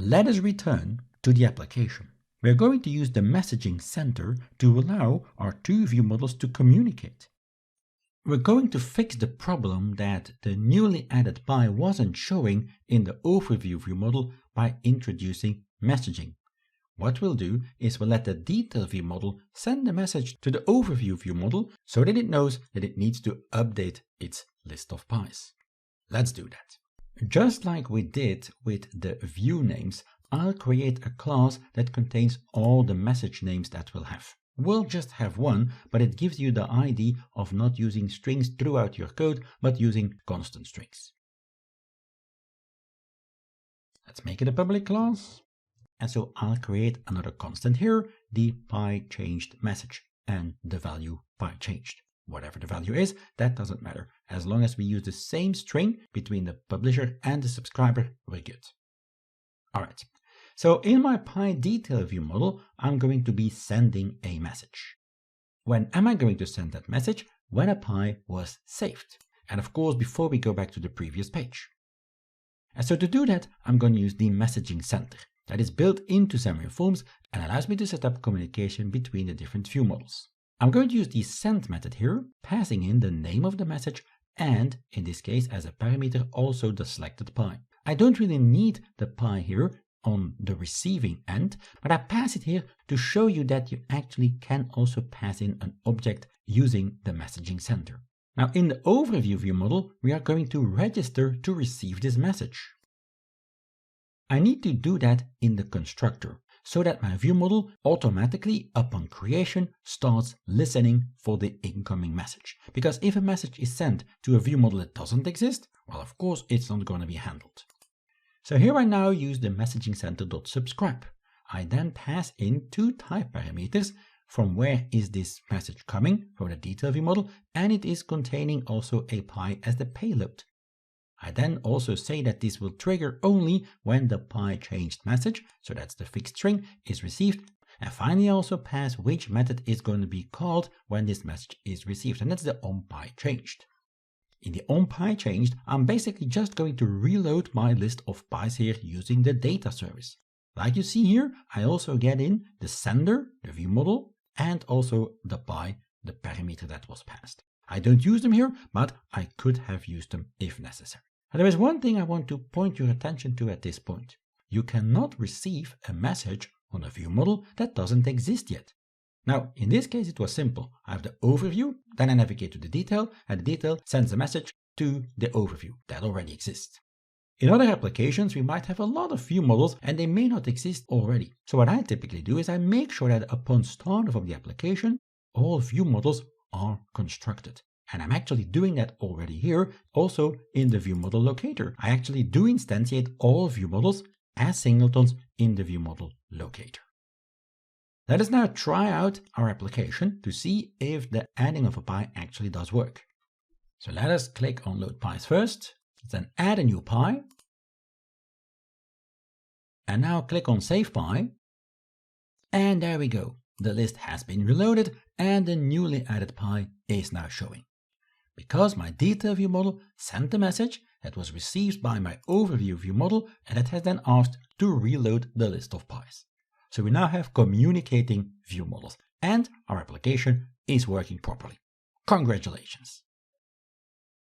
Let us return to the application. We're going to use the Messaging Center to allow our two view models to communicate. We're going to fix the problem that the newly added pie wasn't showing in the overview view model by introducing messaging. What we'll do is we'll let the detail view model send the message to the overview view model so that it knows that it needs to update its list of pies. Let's do that. Just like we did with the view names, I'll create a class that contains all the message names that we'll have. We'll just have one, but it gives you the idea of not using strings throughout your code, but using constant strings. Let's make it a public class. And so I'll create another constant here, the pie changed message, and the value pie changed. Whatever the value is, that doesn't matter. As long as we use the same string between the publisher and the subscriber, we're good. All right. So in my pie detail view model, I'm going to be sending a message. When am I going to send that message? When a pie was saved. And of course, before we go back to the previous page. And so to do that, I'm going to use the Messaging Center that is built into Xamarin Forms and allows me to set up communication between the different view models. I'm going to use the send method here, passing in the name of the message and, in this case, as a parameter, also the selected pie. I don't really need the pie here on the receiving end, but I pass it here to show you that you actually can also pass in an object using the Messaging Center. Now in the overview view model, we are going to register to receive this message. I need to do that in the constructor so that my view model automatically, upon creation, starts listening for the incoming message. Because if a message is sent to a view model that doesn't exist, well, of course, it's not going to be handled. So here I now use the MessagingCenter.subscribe. I then pass in two type parameters. From where is this message coming, from the detail view model, and it is containing also a pie as the payload. I then also say that this will trigger only when the pie changed message, so that's the fixed string, is received. And finally I also pass which method is going to be called when this message is received, and that's the onPieChanged. In the onPieChanged, I'm basically just going to reload my list of pies here using the data service. Like you see here, I also get in the sender, the view model, and also the pie, the parameter that was passed. I don't use them here, but I could have used them if necessary. And there is one thing I want to point your attention to at this point. You cannot receive a message on a view model that doesn't exist yet. Now, in this case, it was simple. I have the overview, then I navigate to the detail, and the detail sends a message to the overview that already exists. In other applications, we might have a lot of view models and they may not exist already. So what I typically do is I make sure that upon startup of the application, all view models are constructed. And I'm actually doing that already here, also in the view model locator. I actually do instantiate all view models as singletons in the view model locator. Let us now try out our application to see if the adding of a pie actually does work. So let us click on load pies first, then add a new pie. And now click on save pie. And there we go. The list has been reloaded and the newly added pie is now showing. Because my detail view model sent the message that was received by my overview view model and that has then asked to reload the list of pies. So we now have communicating view models and our application is working properly. Congratulations!